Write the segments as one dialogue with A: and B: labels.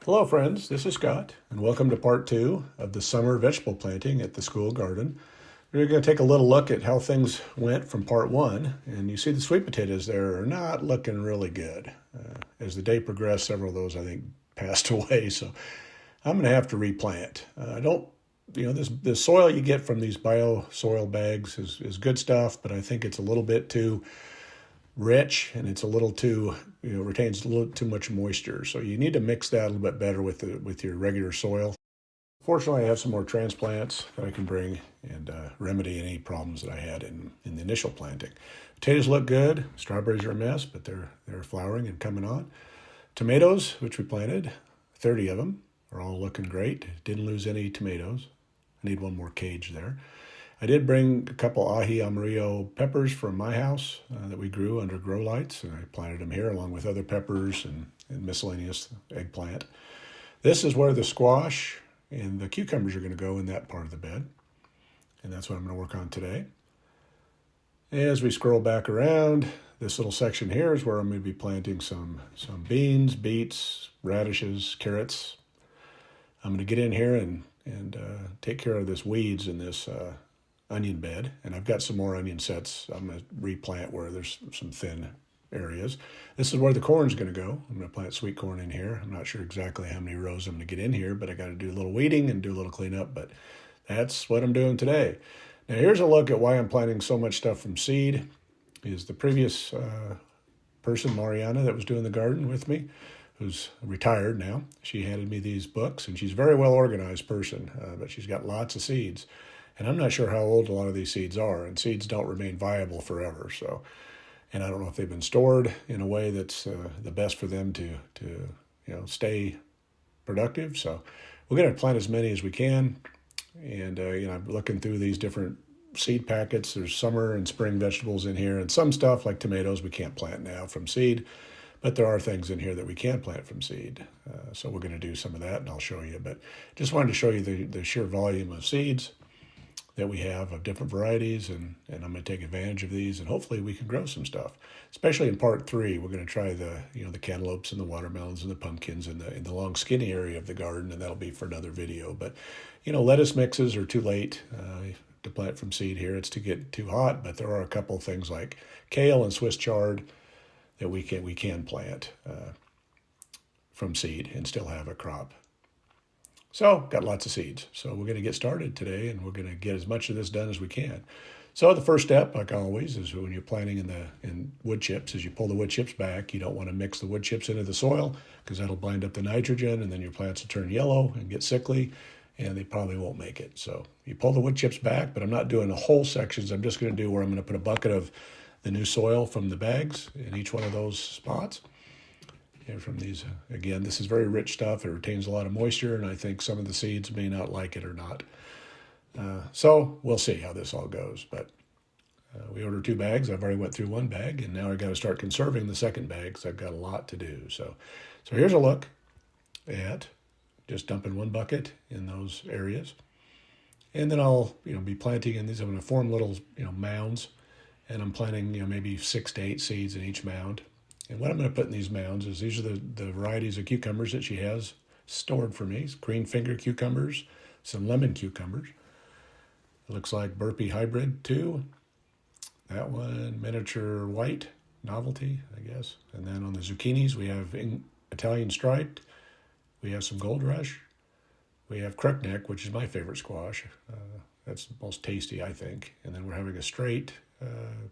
A: Hello friends, this is Scott, and welcome to part two of the summer vegetable planting at the school garden. We're going to take a little look at how things went from part one, and you see the sweet potatoes there are not looking really good. As the day progressed, several of those I think passed away, so I'm going to have to replant. I don't, this soil you get from these bio soil bags is good stuff, but I think it's a little bit too rich and it's a little too retains a little too much moisture, so you need to mix that a little bit better with your regular soil. Fortunately, I have some more transplants that I can bring and remedy any problems that I had in the initial planting. Potatoes look good. Strawberries are a mess, but they're flowering and coming on. Tomatoes, which we planted, 30 of them, are all looking great. Didn't lose any tomatoes. I need one more cage there. I did bring a couple ají amarillo peppers from my house that we grew under grow lights, and I planted them here along with other peppers and miscellaneous eggplant. This is where the squash and the cucumbers are going to go in that part of the bed, and that's what I'm going to work on today. As we scroll back around, this little section here is where I'm going to be planting some beans, beets, radishes, carrots. I'm going to get in here and take care of this weeds in this onion bed, and I've got some more onion sets I'm going to replant where there's some thin areas. This is where the corn's going to go. I'm going to plant sweet corn in here. I'm not sure exactly how many rows I'm going to get in here, but I got to do a little weeding and do a little cleanup, but that's what I'm doing today. Now here's a look at why I'm planting so much stuff from seed. Is the previous person, Mariana, that was doing the garden with me, who's retired now. She handed me these books, and she's a very well organized person, but she's got lots of seeds. And I'm not sure how old a lot of these seeds are, and seeds don't remain viable forever. So, and I don't know if they've been stored in a way that's the best for them to stay productive. So we're going to plant as many as we can. And I'm looking through these different seed packets. There's summer and spring vegetables in here, and some stuff like tomatoes we can't plant now from seed. But there are things in here that we can plant from seed. So we're going to do some of that, and I'll show you. But just wanted to show you the sheer volume of seeds that we have of different varieties, and I'm going to take advantage of these, and hopefully we can grow some stuff. Especially in part three, we're going to try the cantaloupes and the watermelons and the pumpkins in the long skinny area of the garden, and that'll be for another video. But lettuce mixes are too late to plant from seed here. It's to get too hot, but there are a couple things like kale and Swiss chard that we can plant from seed and still have a crop. So got lots of seeds. So we're going to get started today, and we're going to get as much of this done as we can. So the first step, like always, is when you're planting in wood chips, is you pull the wood chips back. You don't want to mix the wood chips into the soil because that'll bind up the nitrogen, and then your plants will turn yellow and get sickly, and they probably won't make it. So you pull the wood chips back, but I'm not doing the whole sections. I'm just going to do where I'm going to put a bucket of the new soil from the bags in each one of those spots. And from these, again, this is very rich stuff. It retains a lot of moisture, and I think some of the seeds may not like it or not. So we'll see how this all goes. But we ordered 2 bags. I've already went through 1 bag, and now I got to start conserving the second bag because I've got a lot to do. So here's a look at just dumping 1 bucket in those areas, and then I'll be planting in these. I'm going to form little mounds, and I'm planting maybe 6 to 8 seeds in each mound. And what I'm going to put in these mounds is these are the varieties of cucumbers that she has stored for me. Green finger cucumbers, some lemon cucumbers. It looks like Burpee Hybrid 2. That one, miniature white, novelty, I guess. And then on the zucchinis, we have Italian striped. We have some Gold Rush. We have Crookneck, which is my favorite squash. That's the most tasty, I think. And then we're having a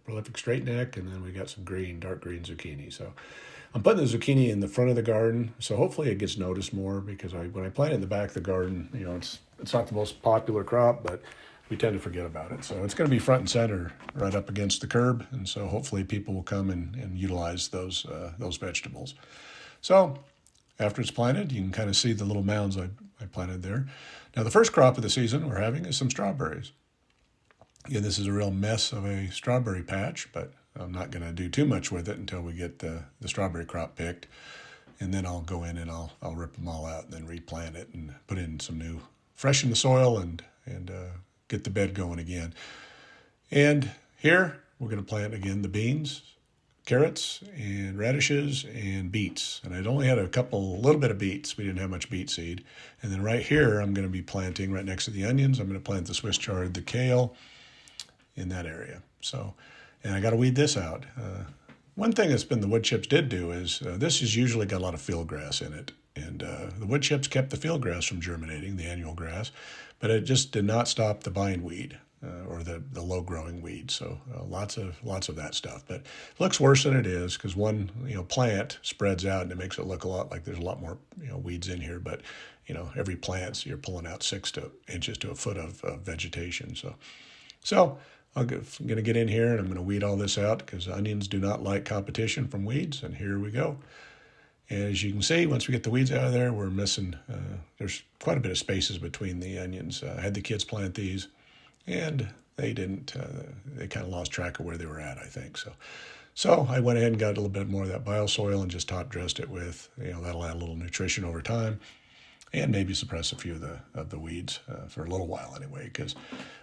A: prolific straight neck, and then we got some dark green zucchini. So I'm putting the zucchini in the front of the garden, so hopefully it gets noticed more, because when I plant it in the back of the garden, it's not the most popular crop, but we tend to forget about it. So it's going to be front and center right up against the curb, and so hopefully people will come and utilize those vegetables. So after it's planted, you can kind of see the little mounds I planted there. Now the first crop of the season we're having is some strawberries. Again, this is a real mess of a strawberry patch, but I'm not going to do too much with it until we get the strawberry crop picked. And then I'll go in and I'll rip them all out and then replant it and put in some new, freshen the soil and get the bed going again. And here we're going to plant again the beans, carrots and radishes and beets. And I'd only had a little bit of beets. We didn't have much beet seed. And then right here, I'm going to be planting right next to the onions. I'm going to plant the Swiss chard, the kale in that area. So, and I got to weed this out. One thing that's been the wood chips did do is this has usually got a lot of field grass in it. And the wood chips kept the field grass from germinating, the annual grass, but it just did not stop the bindweed or the low-growing weed. So lots of that stuff. But it looks worse than it is because one plant spreads out and it makes it look a lot like there's a lot more weeds in here. But every plant you're pulling out 6 inches to a foot of vegetation. So I'm going to get in here and I'm going to weed all this out because onions do not like competition from weeds. And here we go. As you can see, once we get the weeds out of there, we're missing, there's quite a bit of spaces between the onions. I had the kids plant these, and they didn't, they kind of lost track of where they were at, I think. So I went ahead and got a little bit more of that bioswale and just top dressed it with, that'll add a little nutrition over time and maybe suppress a few of the weeds for a little while anyway, because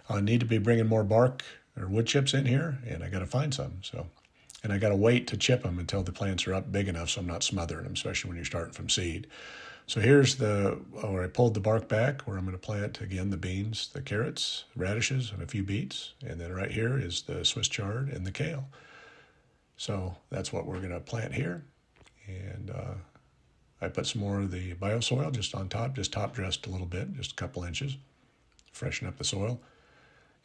A: I need to be bringing more bark or wood chips in here, and I got to find some. And I got to wait to chip them until the plants are up big enough so I'm not smothering them, especially when you're starting from seed. So here's where I pulled the bark back, where I'm going to plant, again, the beans, the carrots, radishes, and a few beets. And then right here is the Swiss chard and the kale. So that's what we're going to plant here. And I put some more of the bioswale just on top, just top dressed a little bit, just a couple inches, freshen up the soil.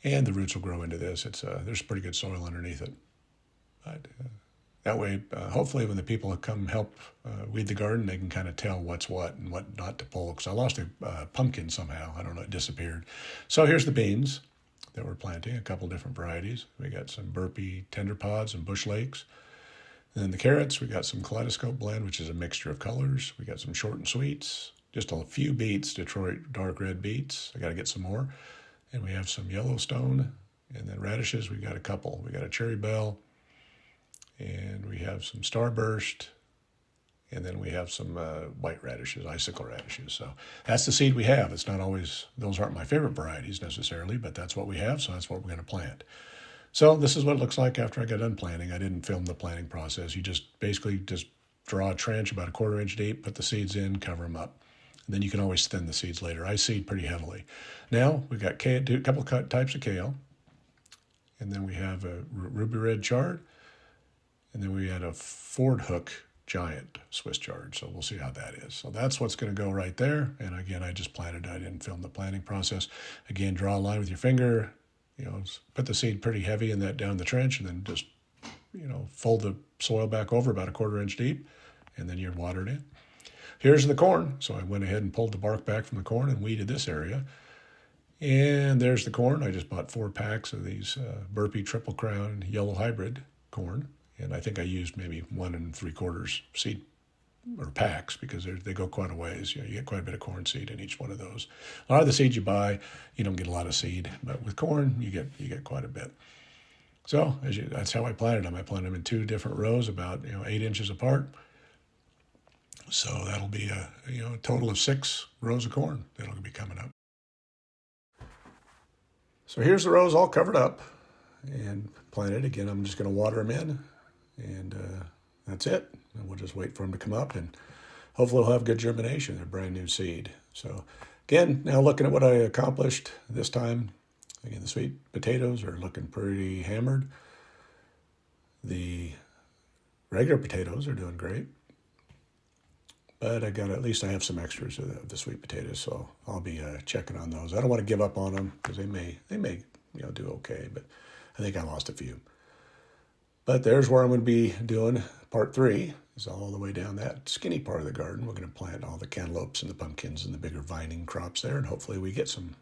A: And the roots will grow into this. There's pretty good soil underneath it. But that way, hopefully when the people that come help weed the garden, they can kind of tell what's what and what not to pull. Because I lost a pumpkin somehow. I don't know, it disappeared. So here's the beans that we're planting, a couple different varieties. We got some Burpee Tender Pods and Bush Lakes. And then the carrots, we got some Kaleidoscope Blend, which is a mixture of colors. We got some Short and Sweets, just a few beets, Detroit dark red beets. I got to get some more. And we have some Yellowstone. And then radishes, we got a couple. We got a Cherry Belle. And we have some Starburst, and then we have some white radishes, icicle radishes. So that's the seed we have. It's not always, those aren't my favorite varieties necessarily, but that's what we have, so that's what we're going to plant. So this is what it looks like after I got done planting. I didn't film the planting process. You just basically draw a trench about 1/4 inch deep, put the seeds in, cover them up. And then you can always thin the seeds later. I seed pretty heavily. Now we've got a couple types of kale, and then we have a ruby red chard. And then we had a Ford Hook giant Swiss chard. So we'll see how that is. So that's what's going to go right there. And again, I just planted. I didn't film the planting process. Again, draw a line with your finger. Put the seed pretty heavy in that down the trench, and then just fold the soil back over about 1/4 inch deep, and then you water it in. Here's the corn. So I went ahead and pulled the bark back from the corn and weeded this area. And there's the corn. I just bought 4 packs of these Burpee Triple Crown Yellow Hybrid corn. And I think I used maybe 1 3/4 seed or packs because they go quite a ways. You get quite a bit of corn seed in each one of those. A lot of the seeds you buy, you don't get a lot of seed, but with corn, you get quite a bit. So that's how I planted them. I planted them in 2 different rows, about 8 inches apart. So that'll be a total of 6 rows of corn that'll be coming up. So here's the rows all covered up and planted. Again, I'm just going to water them in. And that's it. And we'll just wait for them to come up, and hopefully we'll have good germination. They're brand new seed. So again, now looking at what I accomplished this time, again, the sweet potatoes are looking pretty hammered. The regular potatoes are doing great. But at least I have some extras of the sweet potatoes, so I'll be checking on those. I don't want to give up on them because they may do okay, but I think I lost a few. But there's where I'm going to be doing part 3, is all the way down that skinny part of the garden. We're going to plant all the cantaloupes and the pumpkins and the bigger vining crops there, and hopefully we get some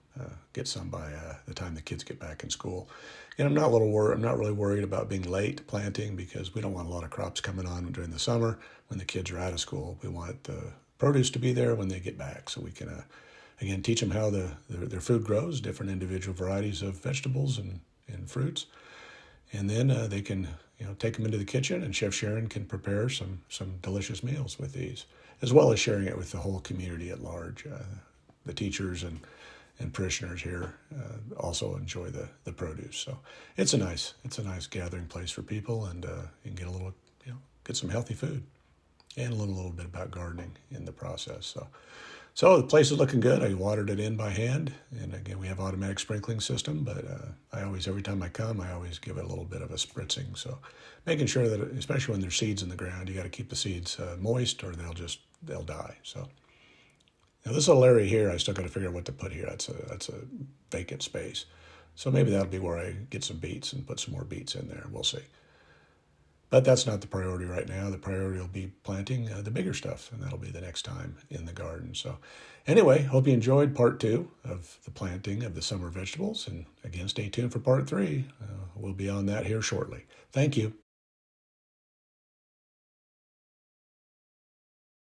A: by the time the kids get back in school. And I'm not really worried about being late planting because we don't want a lot of crops coming on during the summer when the kids are out of school. We want the produce to be there when they get back, so we can again teach them how their food grows, different individual varieties of vegetables and fruits. And then they can take them into the kitchen, and Chef Sharon can prepare some delicious meals with these, as well as sharing it with the whole community at large. The teachers and parishioners here also enjoy the produce. So it's a nice gathering place for people, and you can get a get some healthy food and learn a little bit about gardening in the process. So the place is looking good. I watered it in by hand, and again, we have automatic sprinkling system, but every time I come, I always give it a little bit of a spritzing. So making sure that, especially when there's seeds in the ground, you got to keep the seeds moist or they'll die. So now this little area here, I still got to figure out what to put here. That's a vacant space. So maybe that'll be where I get some beets and put some more beets in there. We'll see. But that's not the priority right now. The priority will be planting the bigger stuff, and that'll be the next time in the garden. So anyway, hope you enjoyed part 2 of the planting of the summer vegetables. And again, stay tuned for part 3. We'll be on that here shortly. Thank you.